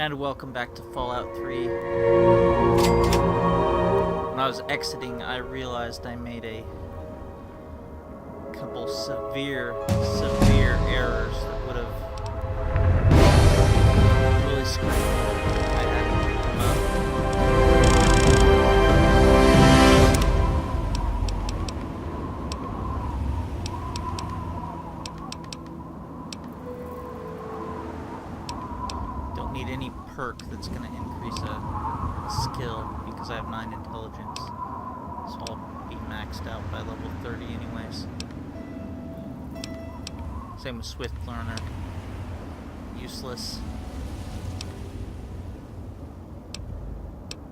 And welcome back to Fallout 3. When I was exiting, I realized I made a couple severe errors that would have really screwed me. I hadn't picked them up. Don't need any perk that's going to increase a skill because I have 9 intelligence. So I'll be maxed out by level 30 anyways. Same with Swift Learner. Useless.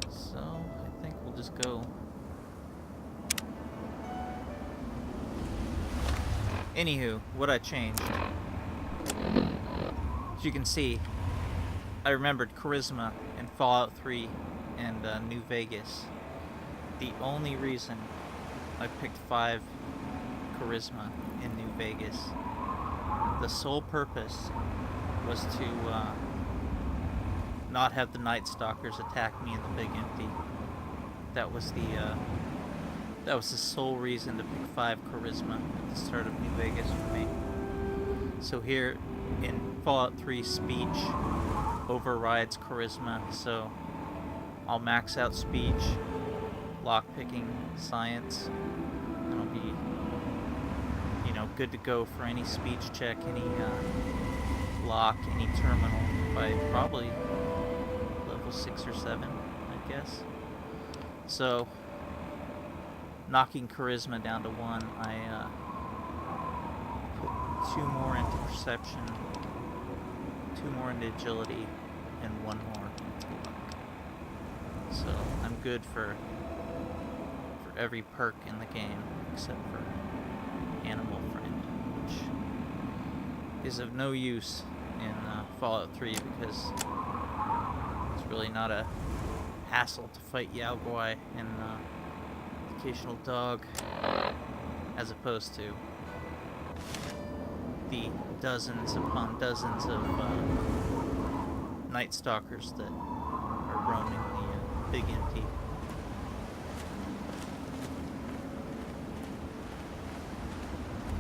So I think we'll just go. Anywho, what I changed. As you can see, I remembered Charisma in Fallout 3 and New Vegas. The only reason I picked 5 Charisma in New Vegas, the sole purpose was to not have the Night Stalkers attack me in the Big Empty. That was the sole reason to pick 5 Charisma at the start of New Vegas for me. So here in Fallout 3, Speech overrides Charisma, so I'll max out Speech, lockpicking, Science, and I'll be, good to go for any speech check, any lock, any terminal by probably level 6 or 7, I guess. So, knocking Charisma down to 1, I put 2 more into Perception, 2 more into Agility, and 1 more into Luck. So I'm good for every perk in the game except for Animal Friend, which is of no use in Fallout 3 because it's really not a hassle to fight Yao Guai and occasional dog, as opposed to the dozens upon dozens of Night Stalkers that are roaming the Big Empty.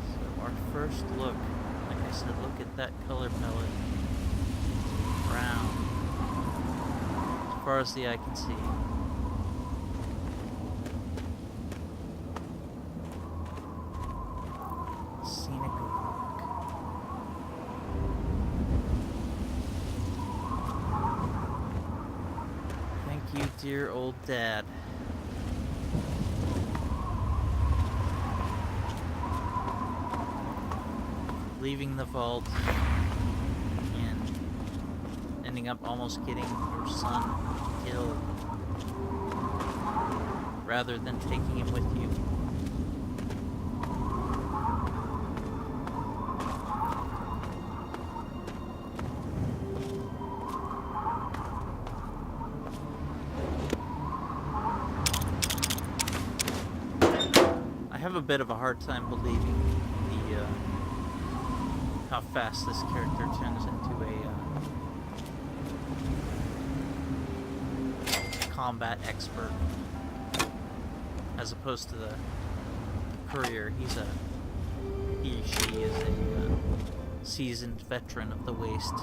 So our first look, like I said, look at that color palette. Brown. As far as the eye can see. Scenic walk. Thank you, dear old dad. Leaving the vault and ending up almost getting your son killed rather than taking him with you. I have a bit of a hard time believing how fast this character turns into a combat expert, as opposed to the courier. He she is a seasoned veteran of the Waste.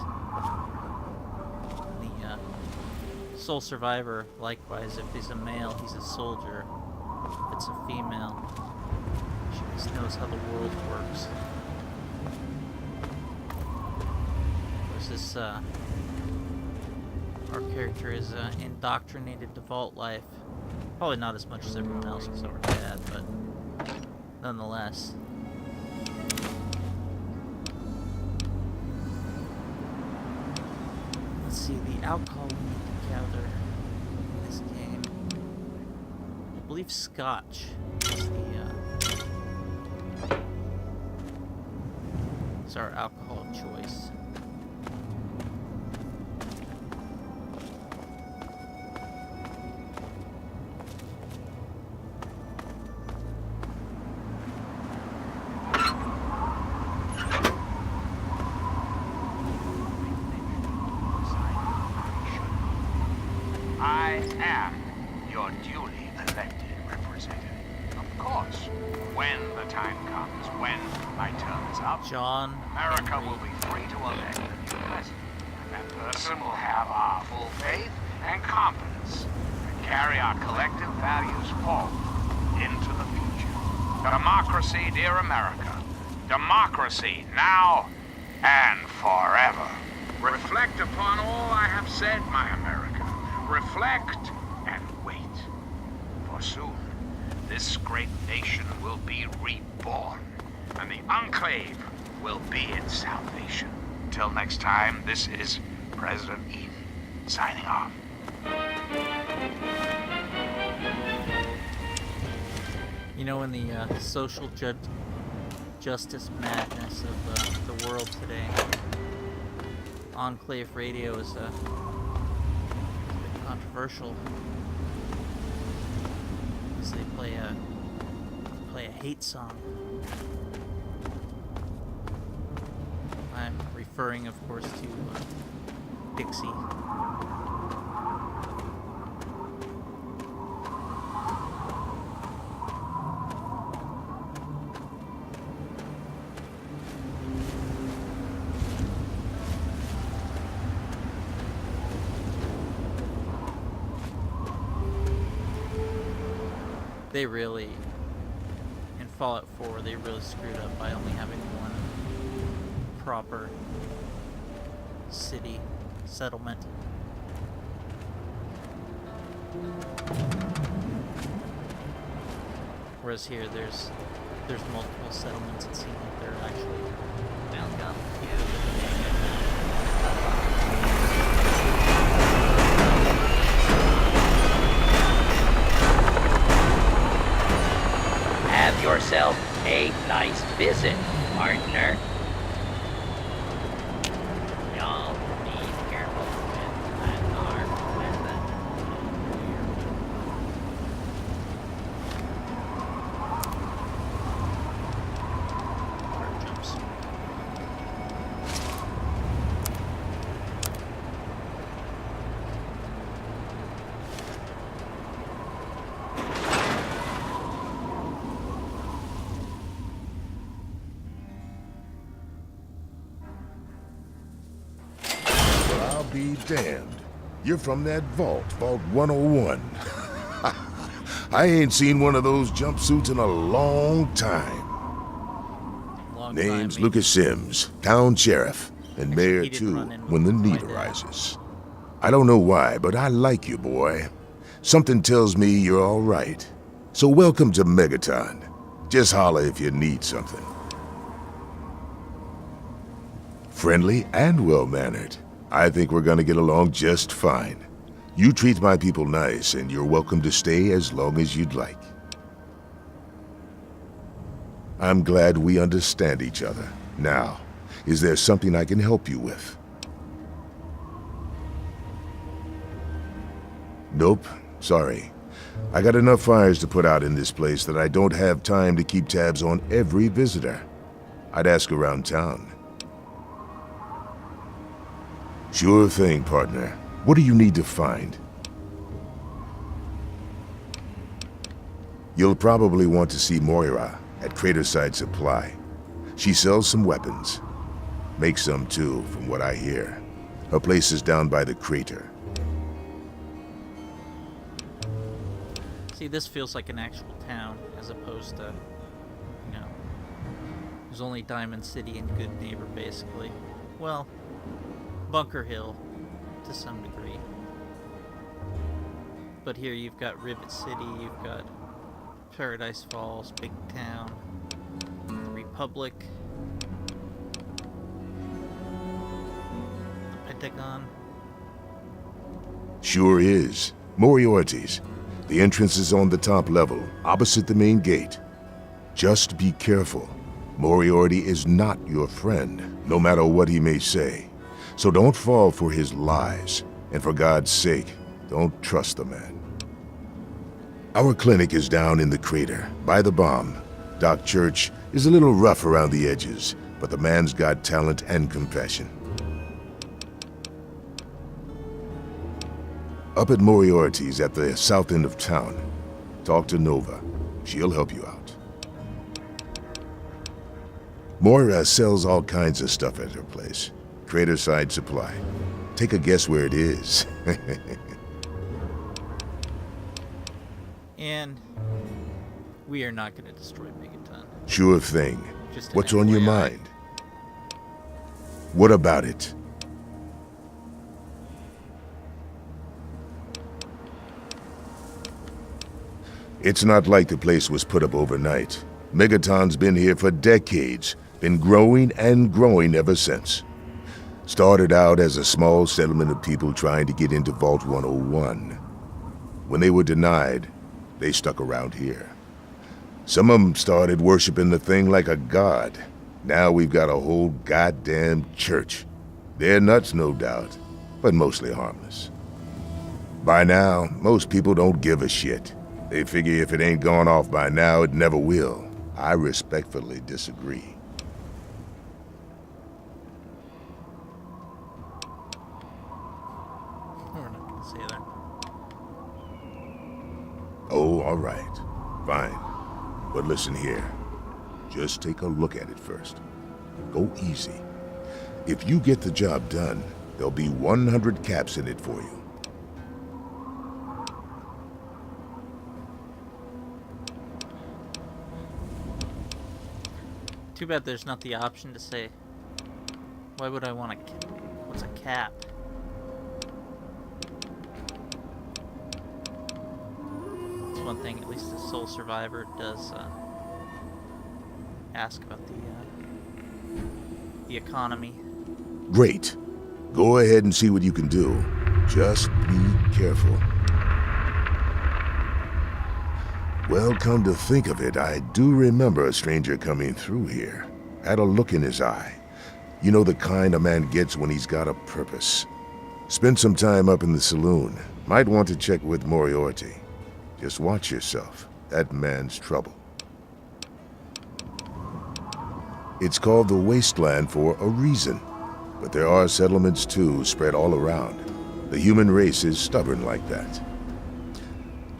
The sole survivor, likewise, if he's a male, he's a soldier. If it's a female, she just knows how the world works. This our character is indoctrinated to vault life. Probably not as much as everyone else because of our dad, but nonetheless. Let's see, the alcohol we need to gather in this game. I believe Scotch is our alcohol of choice. your duly elected representative. Of course, when the time comes, when my term is up, John America Henry. will be free to elect a new president. That person will have our full faith and confidence to carry our collective values forward into the future. Democracy, dear America. Democracy, now and forever. Reflect upon all I have said, my America. Reflect and wait. For soon, this great nation will be reborn, and the Enclave will be its salvation. Till next time, this is President Eden, signing off. You know, in the social justice madness of the world today, Enclave Radio is a bit controversial, as they play a hate song. I'm referring, of course, to Dixie. They really, in Fallout 4, they really screwed up by only having one proper city settlement. Whereas here, there's multiple settlements. It seems like they're actually welcome to Have yourself a nice visit, partner. Y'all be careful with that arm weapon. Water jumps. I'll be damned. You're from that vault, Vault 101. I ain't seen one of those jumpsuits in a long time. Name's Lucas Sims, town sheriff, and Actually, mayor he didn't too, run in when the with need my dad. arises. I don't know why, but I like you, boy. Something tells me you're all right. So welcome to Megaton. Just holler if you need something. Friendly and well-mannered. I think we're gonna get along just fine. You treat my people nice, and you're welcome to stay as long as you'd like. I'm glad we understand each other. Now, is there something I can help you with? Nope, sorry. I got enough fires to put out in this place that I don't have time to keep tabs on every visitor. I'd ask around town. Sure thing, partner. What do you need to find? You'll probably want to see Moira at Craterside Supply. She sells some weapons. Makes some too, from what I hear. Her place is down by the crater. See, this feels like an actual town, as opposed to, you know, there's only Diamond City and Good Neighbor, basically. Well, Bunker Hill, to some degree. But here you've got Rivet City, you've got Paradise Falls, Big Town, the Republic, the Pentagon. Sure is. Moriartys. The entrance is on the top level, opposite the main gate. Just be careful. Moriarty is not your friend, no matter what he may say. So don't fall for his lies. And for God's sake, don't trust the man. Our clinic is down in the crater, by the bomb. Doc Church is a little rough around the edges, but the man's got talent and compassion. Up at Moriarty's at the south end of town. Talk to Nova. She'll help you out. Moira sells all kinds of stuff at her place. Craterside Supply. Take a guess where it is. And we are not going to destroy Megaton. Sure thing. Just an What's on your FYI. mind? What about it? It's not like the place was put up overnight. Megaton's been here for decades, been growing and growing ever since. Started out as a small settlement of people trying to get into Vault 101. When they were denied, they stuck around here. Some of them started worshiping the thing like a god. Now we've got a whole goddamn church. They're nuts, no doubt, but mostly harmless. By now, most people don't give a shit. They figure if it ain't gone off by now, it never will. I respectfully disagree. We're not going to say that. Oh, all right. Fine. But listen here. Just take a look at it first. Go easy. If you get the job done, there'll be 100 caps in it for you. Too bad there's not the option to say, why would I want a cap? What's a cap? That's one thing, at least the Soul Survivor does ask about the economy. Great. Go ahead and see what you can do. Just be careful. Well, come to think of it, I do remember a stranger coming through here. Had a look in his eye. You know the kind a man gets when he's got a purpose. Spend some time up in the saloon. Might want to check with Moriarty. Just watch yourself. That man's trouble. It's called the Wasteland for a reason. But there are settlements too, spread all around. The human race is stubborn like that.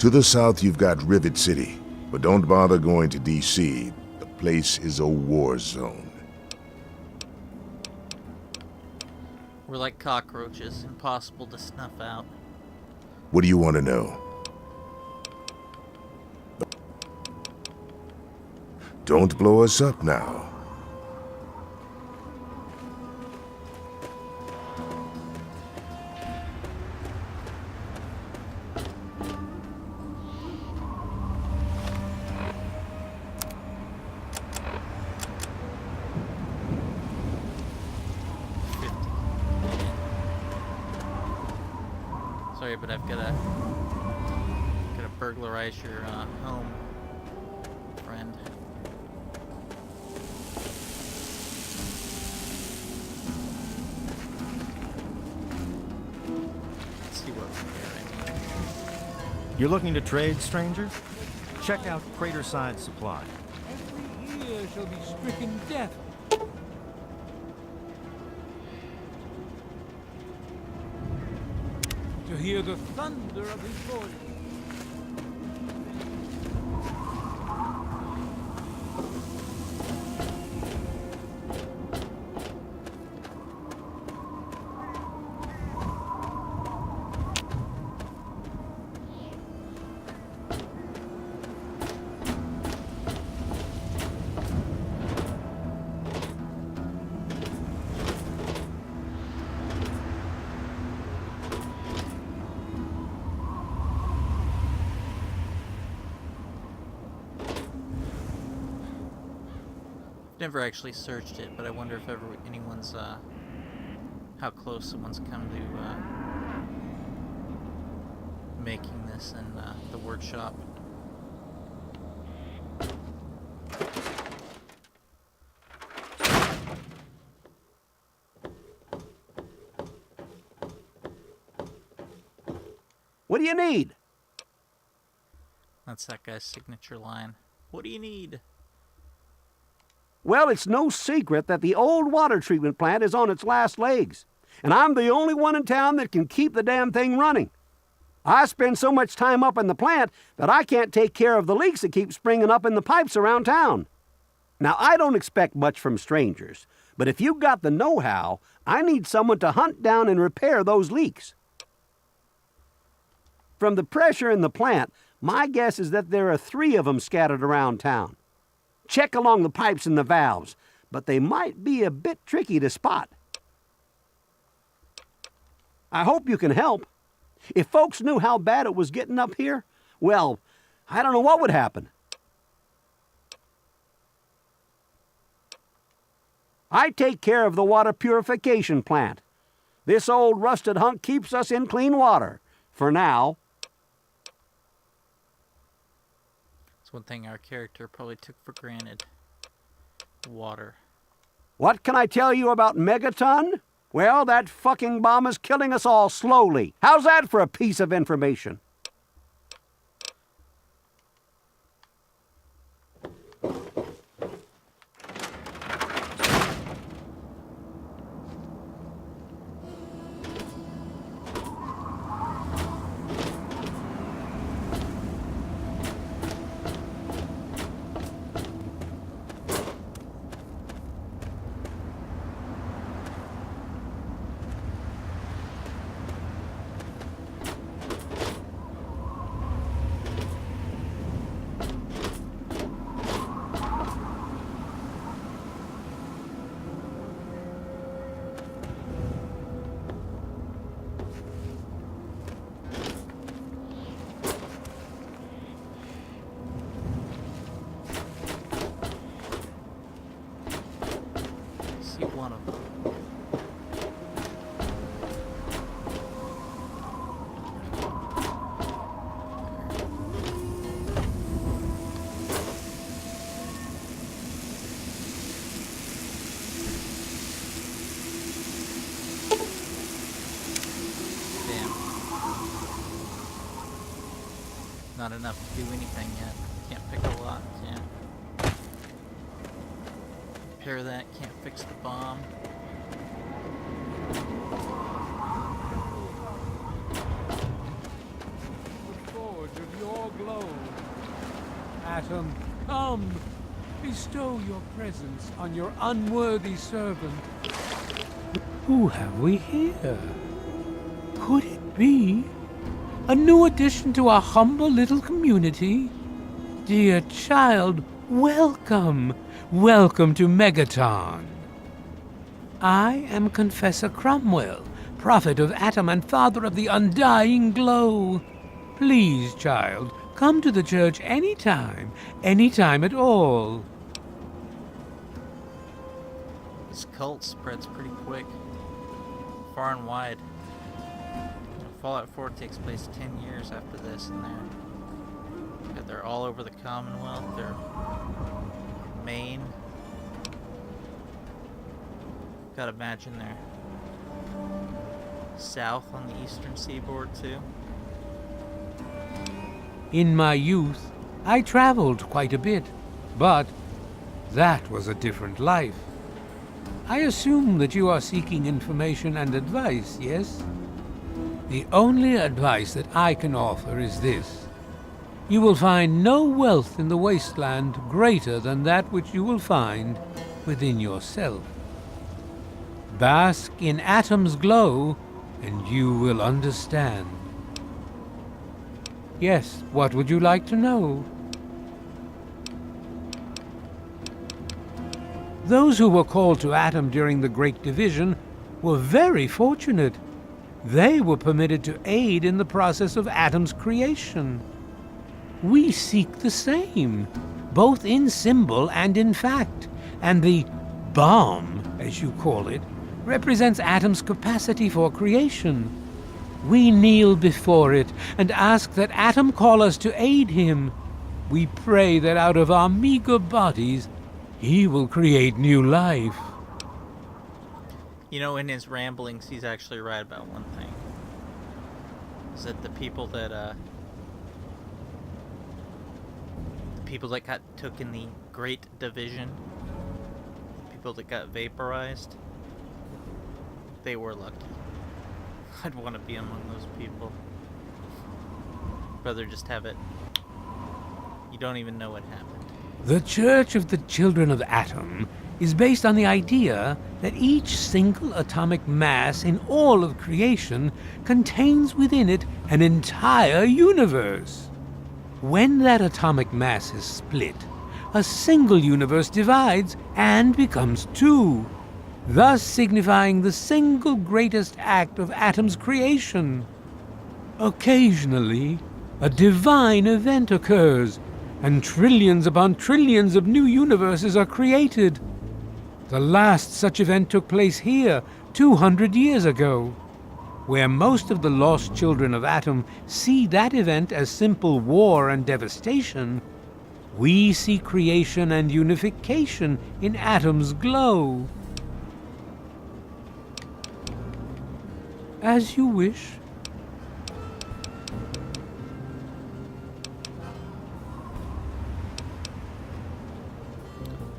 To the south, you've got Rivet City, but don't bother going to D.C. The place is a war zone. We're like cockroaches, impossible to snuff out. What do you want to know? Don't blow us up now. Sorry, but I've gotta burglarize your home, friend. Let's see what we're hearing. You're looking to trade, stranger? Check out Craterside Supply. Every ear shall be stricken deaf. To hear the thunder of his voice. Never actually searched it, but I wonder if ever anyone's, how close someone's come to, making this in, the workshop. What do you need? That's that guy's signature line. What do you need? Well, it's no secret that the old water treatment plant is on its last legs, and I'm the only one in town that can keep the damn thing running. I spend so much time up in the plant that I can't take care of the leaks that keep springing up in the pipes around town. Now, I don't expect much from strangers, but if you've got the know-how, I need someone to hunt down and repair those leaks. From the pressure in the plant, my guess is that there are 3 of them scattered around town. Check along the pipes and the valves, but they might be a bit tricky to spot. I hope you can help. If folks knew how bad it was getting up here, well, I don't know what would happen. I take care of the water purification plant. This old rusted hunk keeps us in clean water, for now. It's one thing our character probably took for granted. Water. What can I tell you about Megaton? Well, that fucking bomb is killing us all slowly. How's that for a piece of information? See one of them. Damn. Not enough to do anything yet. Can't pick a lot, yeah. Repair that, can't fix the bomb. The forge of your glow. Atom, come! Bestow your presence on your unworthy servant. Who have we here? Could it be a new addition to our humble little community? Dear child, welcome! Welcome to Megaton. I am Confessor Cromwell, prophet of Atom and father of the undying glow. Please, child, come to the church anytime at all. This cult spreads pretty quick. Far and wide. Fallout 4 takes place 10 years after this, and they're all over the Commonwealth. They're Maine. Gotta imagine they're south on the eastern seaboard too. In my youth, I traveled quite a bit, but that was a different life. I assume that you are seeking information and advice, yes? The only advice that I can offer is this. You will find no wealth in the Wasteland greater than that which you will find within yourself. Bask in Atom's glow, and you will understand. Yes, what would you like to know? Those who were called to Atom during the Great Division were very fortunate. They were permitted to aid in the process of Atom's creation. We seek the same, both in symbol and in fact, and the bomb, as you call it, represents Atom's capacity for creation. We kneel before it and ask that Atom call us to aid him. We pray that out of our meager bodies, he will create new life. You know, in his ramblings, he's actually right about one thing. Is that the people that got took in the Great Division, people that got vaporized, they were lucky. I'd want to be among those people. rather just have it. You don't even know what happened. The Church of the Children of Atom is based on the idea that each single atomic mass in all of creation contains within it an entire universe. When that atomic mass is split, a single universe divides and becomes two, thus signifying the single greatest act of Atom's creation. Occasionally, a divine event occurs, and trillions upon trillions of new universes are created. The last such event took place here 200 years ago. Where most of the lost children of Atom see that event as simple war and devastation, we see creation and unification in Atom's glow. As you wish.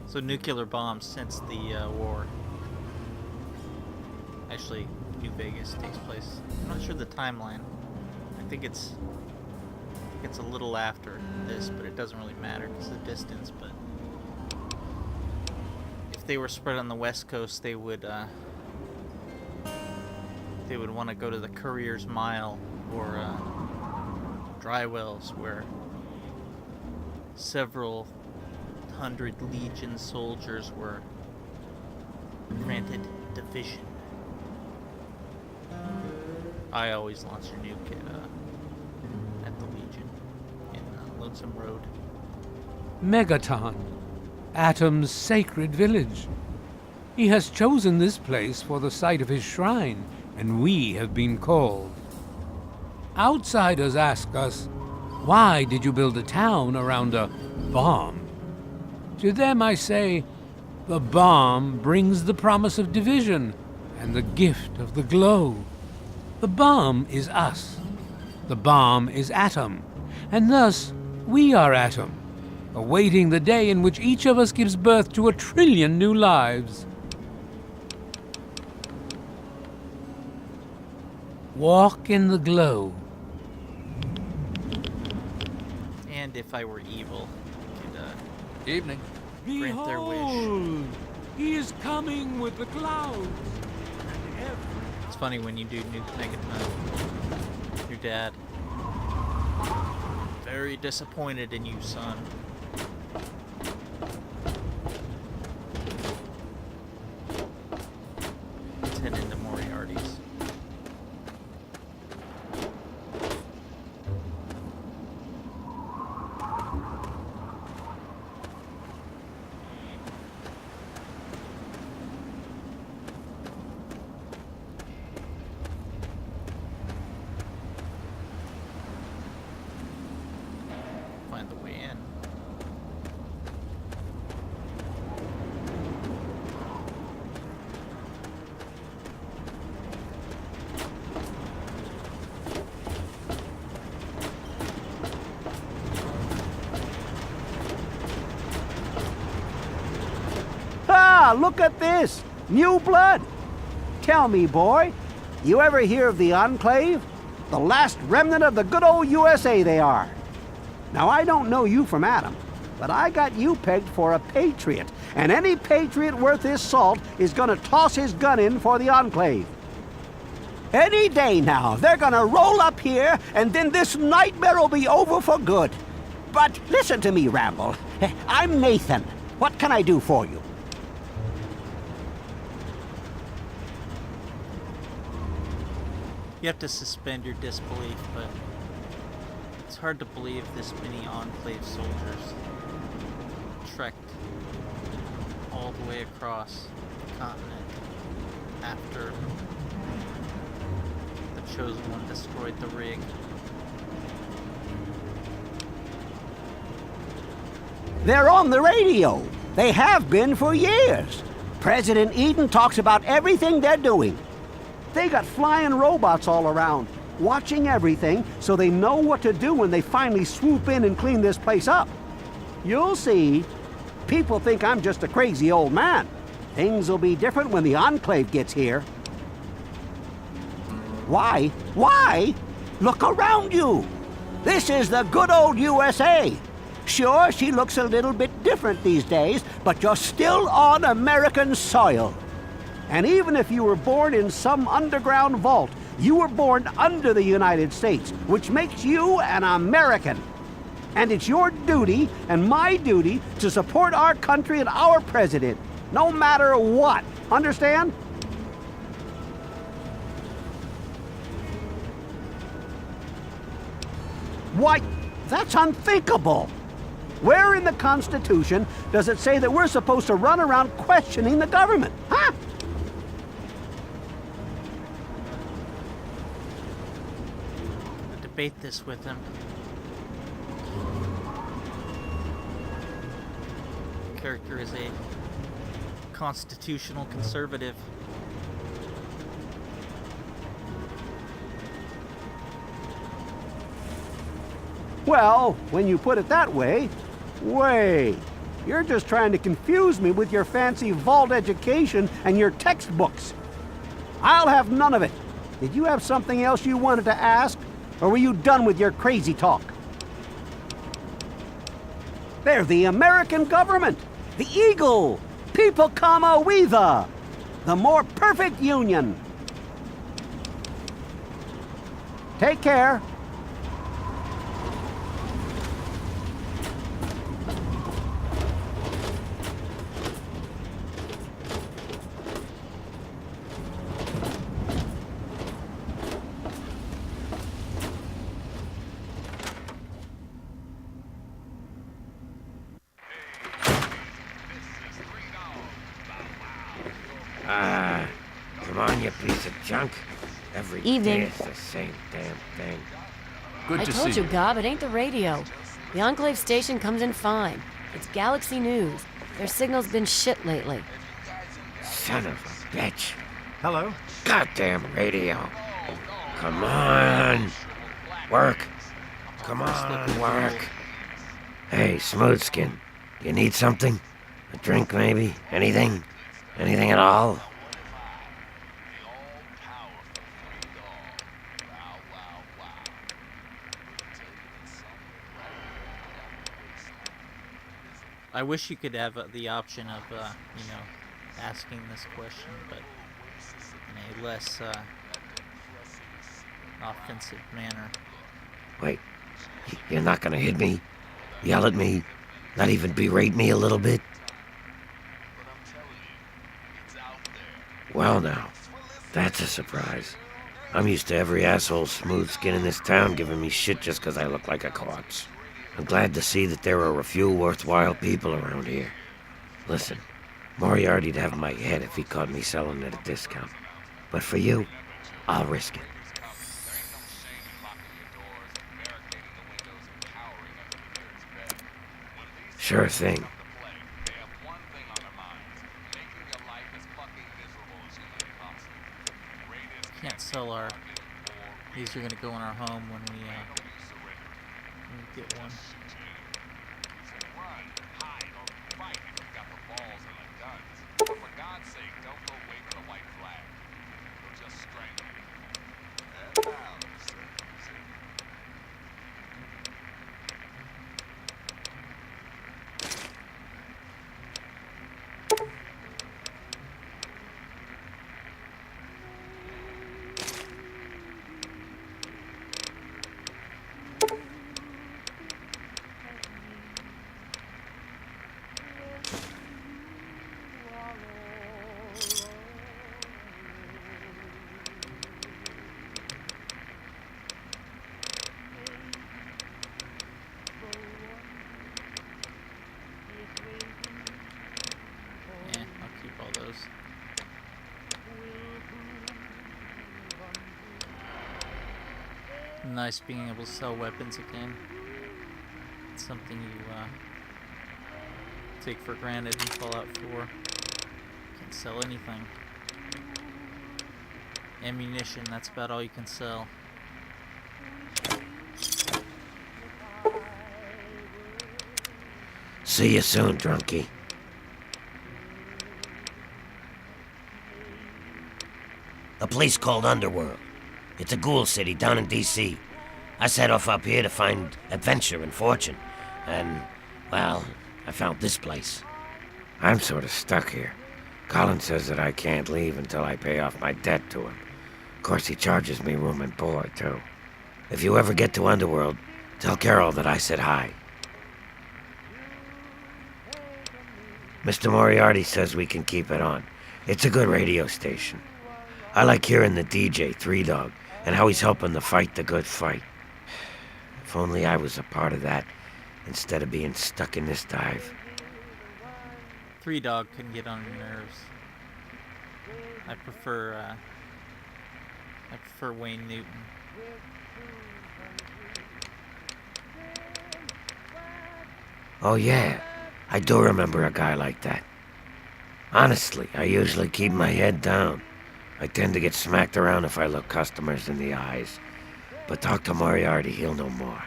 So nuclear bombs since the war. Actually, New Vegas takes place. I'm not sure the timeline. I think it's a little after this, but it doesn't really matter because of the distance. But if they were spread on the West Coast, they would want to go to the Courier's Mile or Dry Wells, where several hundred Legion soldiers were granted division. I always launch a nuke at the Legion in Lonesome Road. Megaton, Atom's sacred village. He has chosen this place for the site of his shrine, and we have been called. Outsiders ask us, why did you build a town around a bomb? To them I say, the bomb brings the promise of division and the gift of the glow. The bomb is us. The bomb is Atom, and thus we are Atom, awaiting the day in which each of us gives birth to 1 trillion new lives. Walk in the glow. And if I were evil, I could Evening. grant their wish. Behold, he is coming with the clouds. It's funny when you do nuke Megaton. Your dad. Very disappointed in you, son. Let's head into Moriarty's. Find the way in. Ah, look at this! New blood! Tell me, boy, you ever hear of the Enclave? The last remnant of the good old USA they are. Now, I don't know you from Adam, but I got you pegged for a patriot, and any patriot worth his salt is gonna toss his gun in for the Enclave. Any day now, they're gonna roll up here, and then this nightmare will be over for good. But listen to me, Ramble. I'm Nathan. What can I do for you? You have to suspend your disbelief, but it's hard to believe this many Enclave soldiers trekked all the way across the continent after the Chosen One destroyed the rig. They're on the radio. They have been for years. President Eden talks about everything they're doing. They got flying robots all around, watching everything so they know what to do when they finally swoop in and clean this place up. You'll see. People think I'm just a crazy old man. Things will be different when the Enclave gets here. Why? Why? Look around you. This is the good old USA. Sure, she looks a little bit different these days, but you're still on American soil. And even if you were born in some underground vault, you were born under the United States, which makes you an American. And it's your duty and my duty to support our country and our president, no matter what. Understand? Why, that's unthinkable. Where in the Constitution does it say that we're supposed to run around questioning the government? Huh? Debate this with him. Character is a constitutional conservative. Well, when you put it that way, you're just trying to confuse me with your fancy vault education and your textbooks. I'll have none of it. Did you have something else you wanted to ask, or were you done with your crazy talk? They're the American government, the Eagle, People Comma Weather, the more perfect union. Take care. Come on, you piece of junk. Every Evening. day it's the same damn thing. I told you, Gob, it ain't the radio. The Enclave station comes in fine. It's Galaxy News. Their signal's been shit lately. Son of a bitch. Hello? Goddamn radio. Come on. Work. Come on, work. Hey, Smoothskin. You need something? A drink, maybe? Anything? Anything at all? I wish you could have the option of, asking this question, but in a less offensive manner. Wait, you're not gonna hit me? Yell at me? Not even berate me a little bit? Well now, that's a surprise. I'm used to every asshole smooth skin in this town giving me shit just 'cause I look like a corpse. I'm glad to see that there are a few worthwhile people around here. Listen, Moriarty'd have my head if he caught me selling at a discount. But for you, I'll risk it. Sure thing. Can't sell our... These are gonna go in our home when we get one. Nice being able to sell weapons again. It's something you take for granted in Fallout 4. Can't sell anything. Ammunition, that's about all you can sell. See you soon, drunkie. A place called Underworld. It's a ghoul city down in D.C. I set off up here to find adventure and fortune. And, well, I found this place. I'm sort of stuck here. Colin says that I can't leave until I pay off my debt to him. Of course, he charges me room and board, too. If you ever get to Underworld, tell Carol that I said hi. Mr. Moriarty says we can keep it on. It's a good radio station. I like hearing the DJ, Three Dog, and how he's helping to fight the good fight. If only I was a part of that, instead of being stuck in this dive. Three Dog can get on your nerves. I prefer Wayne Newton. Oh yeah, I do remember a guy like that. Honestly, I usually keep my head down. I tend to get smacked around if I look customers in the eyes. But talk to Moriarty, he'll know more.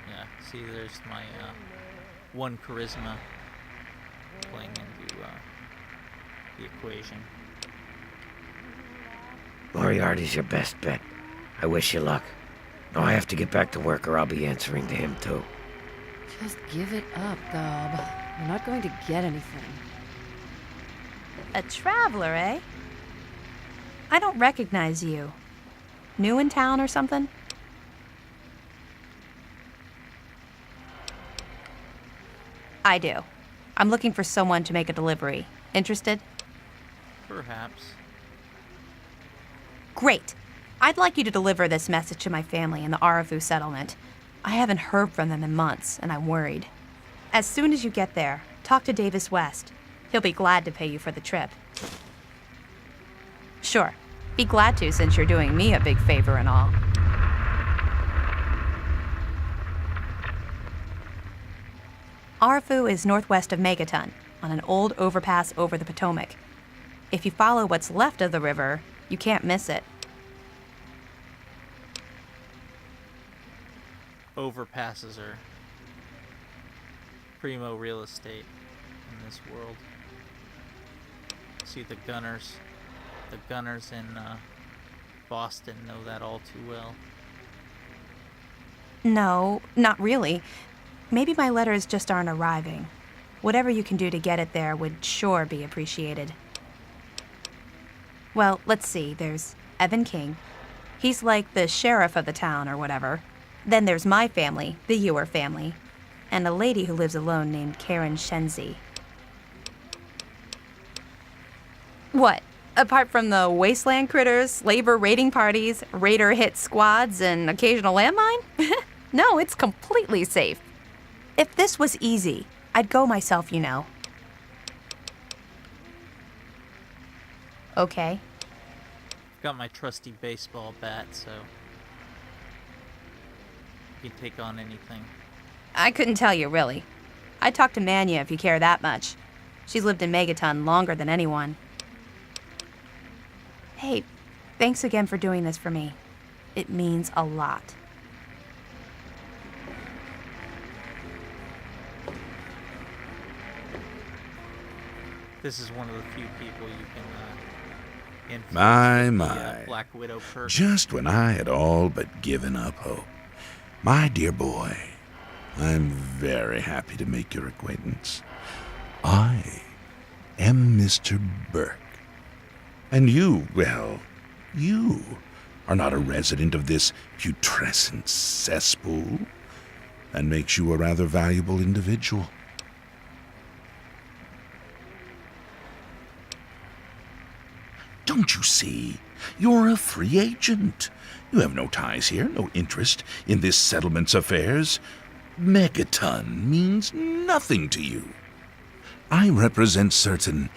Yeah, see, there's my one charisma playing into the equation. Moriarty's your best bet. I wish you luck. Now I have to get back to work or I'll be answering to him too. Just give it up, Gob. You're not going to get anything. A traveler, eh? I don't recognize you. New in town or something? I do. I'm looking for someone to make a delivery. Interested? Perhaps. Great. I'd like you to deliver this message to my family in the Arafu settlement. I haven't heard from them in months, and I'm worried. As soon as you get there, talk to Davis West. He'll be glad to pay you for the trip. Sure. Be glad to, since you're doing me a big favor and all. Arafu is northwest of Megaton, on an old overpass over the Potomac. If you follow what's left of the river, you can't miss it. Overpasses are primo real estate in this world. See, the gunners in Boston know that all too well. No, not really. Maybe my letters just aren't arriving. Whatever you can do to get it there would sure be appreciated. Well, let's see. There's Evan King. He's like the sheriff of the town or whatever. Then there's my family, the Ewer family, and a lady who lives alone named Karen Shenzi. What? Apart from the Wasteland critters, labor raiding parties, raider hit squads, and occasional landmine? No, it's completely safe. If this was easy, I'd go myself, you know. Okay. Got my trusty baseball bat, so you can take on anything. I couldn't tell you, really. I'd talk to Mannie if you care that much. She's lived in Megaton longer than anyone. Hey, thanks again for doing this for me. It means a lot. This is one of the few people you can influence My, with my. the Black Widow perk. Just when I had all but given up hope. My dear boy, I'm very happy to make your acquaintance. I am Mr. Burke. And you, well, you are not a resident of this putrescent cesspool. That makes you a rather valuable individual. Don't you see? You're a free agent. You have no ties here, no interest in this settlement's affairs. Megaton means nothing to you. I represent certain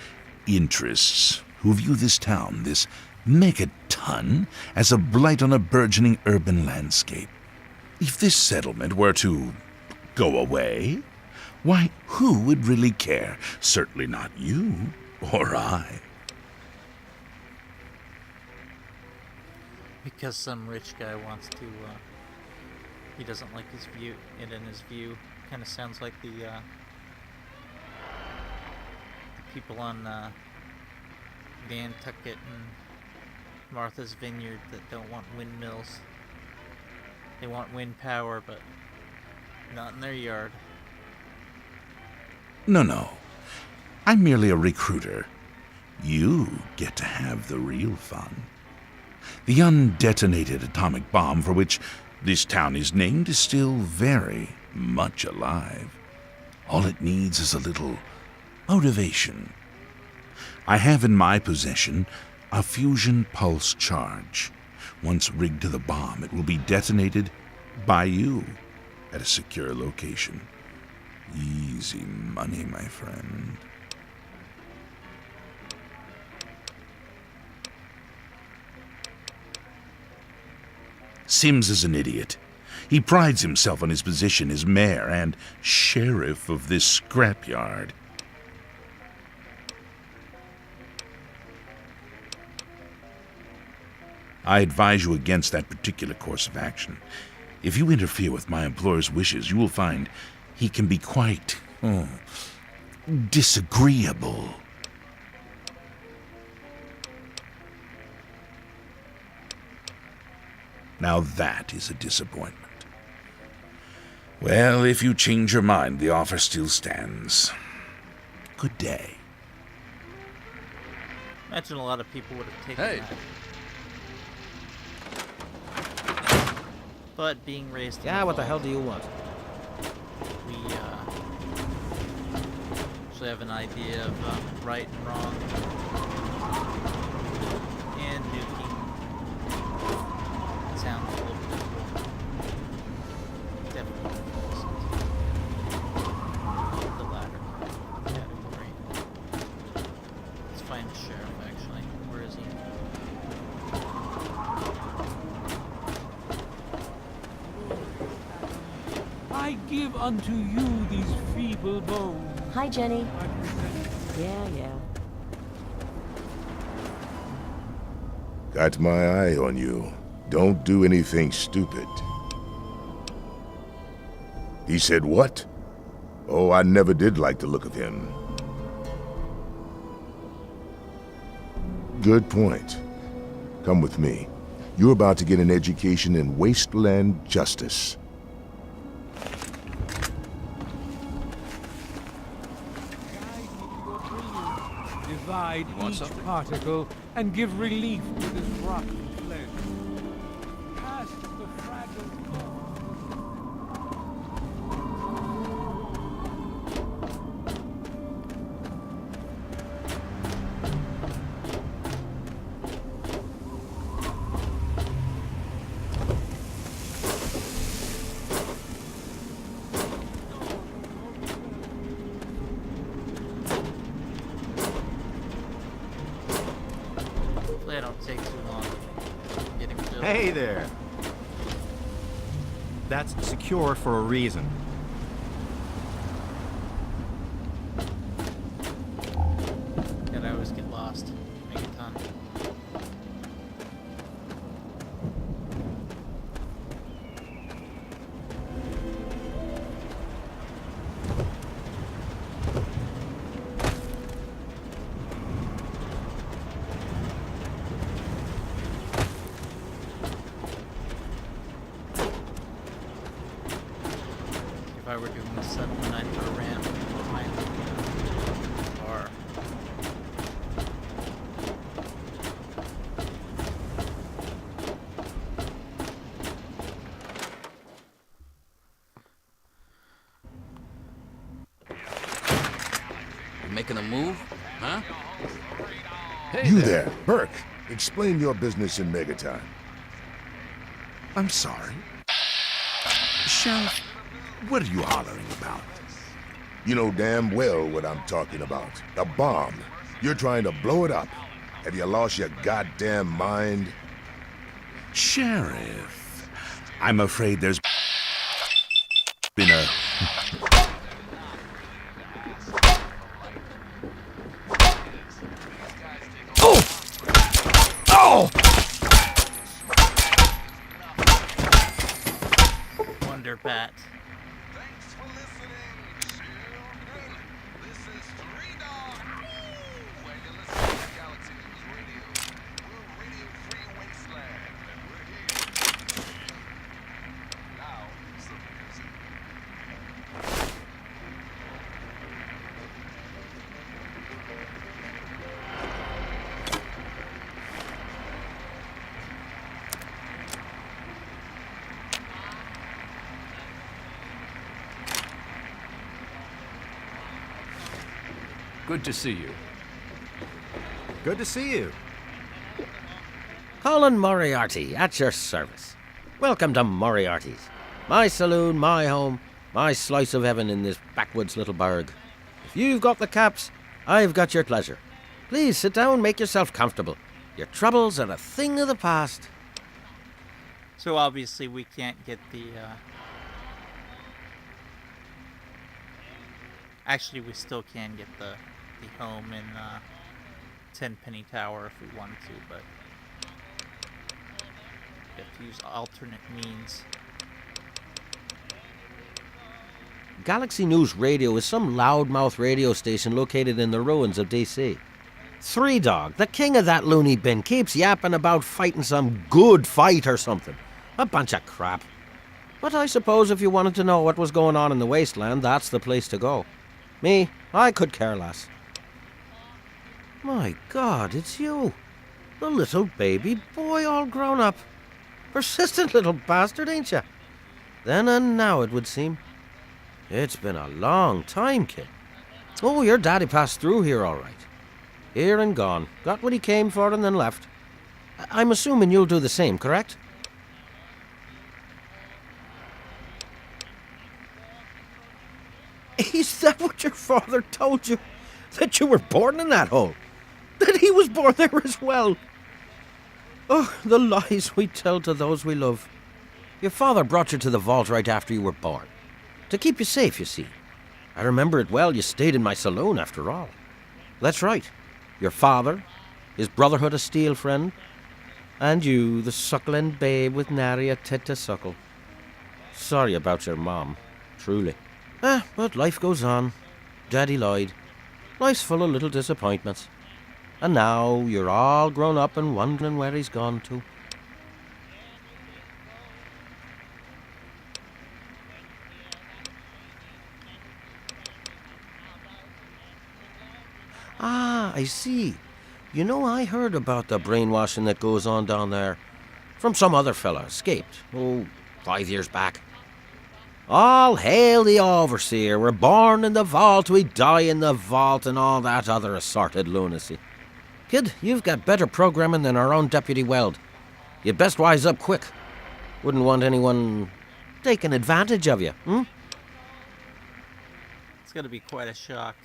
interests who view this town, this Megaton, as a blight on a burgeoning urban landscape. If this settlement were to go away, why, who would really care? Certainly not you or I. Because some rich guy wants to, he doesn't like his view, and in his view, kind of sounds like the people on Nantucket and Martha's Vineyard that don't want windmills. They want wind power, but not in their yard. No. I'm merely a recruiter. You get to have the real fun. The undetonated atomic bomb for which this town is named is still very much alive. All it needs is a little motivation. I have in my possession a fusion pulse charge. Once rigged to the bomb, it will be detonated by you at a secure location. Easy money, my friend. Sims is an idiot. He prides himself on his position as mayor and sheriff of this scrapyard. I advise you against that particular course of action. If you interfere with my employer's wishes, you will find he can be quite disagreeable. Now that is a disappointment. Well, if you change your mind, the offer still stands. Good day. Imagine a lot of people would have taken that. But being raised in What the hell do you want? we actually have an idea of right and wrong. And nuking sounds a little bit cool. Definitely the latter category. Let's find the sheriff, actually. Where is he? I give unto you these feeble bones. Hi, Jenny. Yeah. Got my eye on you. Don't do anything stupid. He said what? Oh, I never did like the look of him. Good point. Come with me. You're about to get an education in Wasteland justice. Divide each particle and give relief to this rotten flesh. Cast the fragile bone. Hopefully I don't take too long getting killed. Hey there. That's secure for a reason. And I always get lost. Megaton. If I were doing the settlement, I'd put a ramp behind the bar. Making a move? Huh? You there, Bert. Explain your business in Megaton. I'm sorry. Sheriff, what are you hollering about? You know damn well what I'm talking about. The bomb. You're trying to blow it up. Have you lost your goddamn mind? Sheriff, I'm afraid there's been a... Wonder Bat. Good to see you. Good to see you. Colin Moriarty, at your service. Welcome to Moriarty's. My saloon, my home, my slice of heaven in this backwoods little burg. If you've got the caps, I've got your pleasure. Please sit down, make yourself comfortable. Your troubles are a thing of the past. So obviously we can't get the, Actually, we still can get the home in, Tenpenny Tower if we wanted to, but we have to use alternate means. Galaxy News Radio is some loudmouth radio station located in the ruins of DC. Three Dog, the king of that loony bin, keeps yapping about fighting some good fight or something. A bunch of crap. But I suppose if you wanted to know what was going on in the Wasteland, that's the place to go. Me, I could care less. My God, it's you. The little baby boy all grown up. Persistent little bastard, ain't you? Then and now, it would seem. It's been a long time, kid. Oh, your daddy passed through here all right. Here and gone. Got what he came for and then left. I'm assuming you'll do the same, correct? Is that what your father told you? That you were born in that hole? That he was born there as well? Oh, the lies we tell to those we love. Your father brought you to the vault right after you were born. To keep you safe, you see. I remember it well, you stayed in my saloon after all. That's right. Your father, his Brotherhood of Steel friend, and you, the suckling babe with nary a tit to suckle. Sorry about your mom, truly. But life goes on. Daddy lied. Life's full of little disappointments. And now you're all grown up and wondering where he's gone to. Ah, I see. You know, I heard about the brainwashing that goes on down there. From some other fella, escaped. 5 years back. All hail the overseer. We're born in the vault, we die in the vault, and all that other assorted lunacy. Kid, you've got better programming than our own Deputy Weld. You'd best wise up quick. Wouldn't want anyone taking advantage of you, hmm? It's gonna be quite a shock.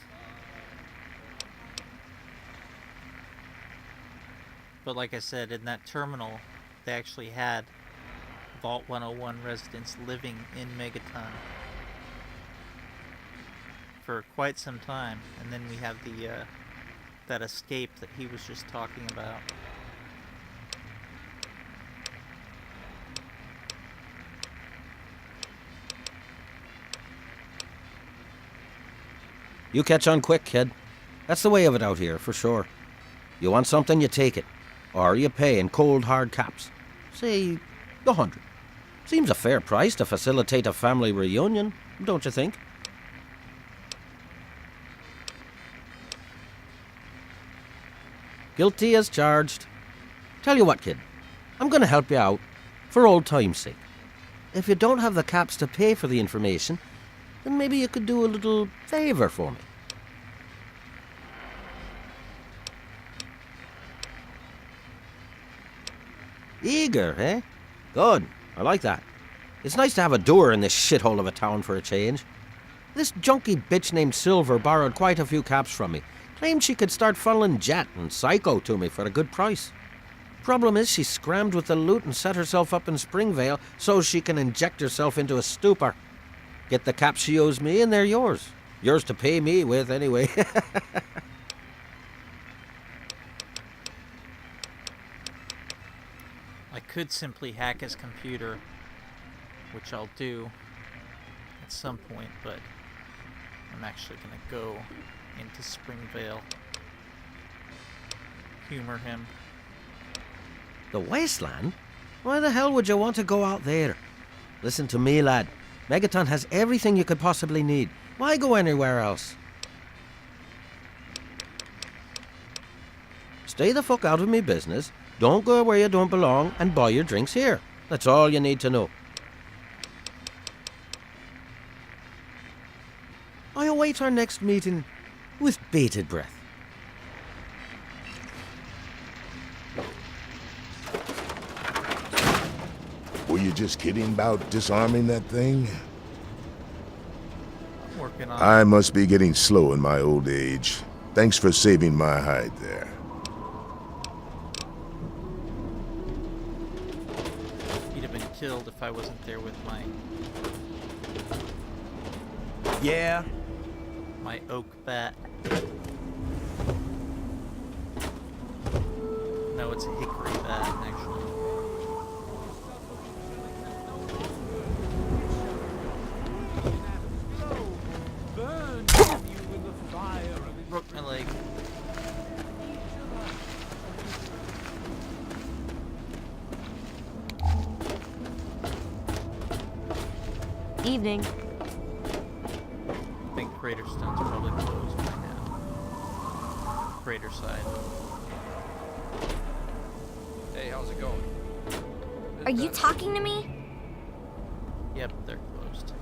But like I said, in that terminal, they actually had Vault 101 residents living in Megaton for quite some time. And then we have the that escape that he was just talking about. You catch on quick, kid. That's the way of it out here, for sure. You want something, you take it. Or you pay in cold, hard caps. Say, 100. Seems a fair price to facilitate a family reunion, don't you think? Guilty as charged. Tell you what, kid. I'm going to help you out, for old time's sake. If you don't have the caps to pay for the information, then maybe you could do a little favor for me. Eager, eh? Good. I like that. It's nice to have a doer in this shithole of a town for a change. This junky bitch named Silver borrowed quite a few caps from me. Claimed she could start funneling Jet and Psycho to me for a good price. Problem is, she scrammed with the loot and set herself up in Springvale so she can inject herself into a stupor. Get the caps she owes me and they're yours. Yours to pay me with, anyway. I could simply hack his computer, which I'll do at some point, but I'm actually gonna go into Springvale, humor him. The Wasteland? Why the hell would you want to go out there? Listen to me, lad. Megaton has everything you could possibly need. Why go anywhere else? Stay the fuck out of me business. Don't go where you don't belong and buy your drinks here. That's all you need to know. I await our next meeting. with bated breath. Were you just kidding about disarming that thing? I'm working on I must be getting slow in my old age. Thanks for saving my hide there. He'd have been killed if I wasn't there with Yeah? my oak bat. No, it's a hickory bat, actually. Broke my leg. Evening. I think Crater Stone's probably closed by now. Crater side. Hey, how's it going? Are you talking to me? Yep, they're closed.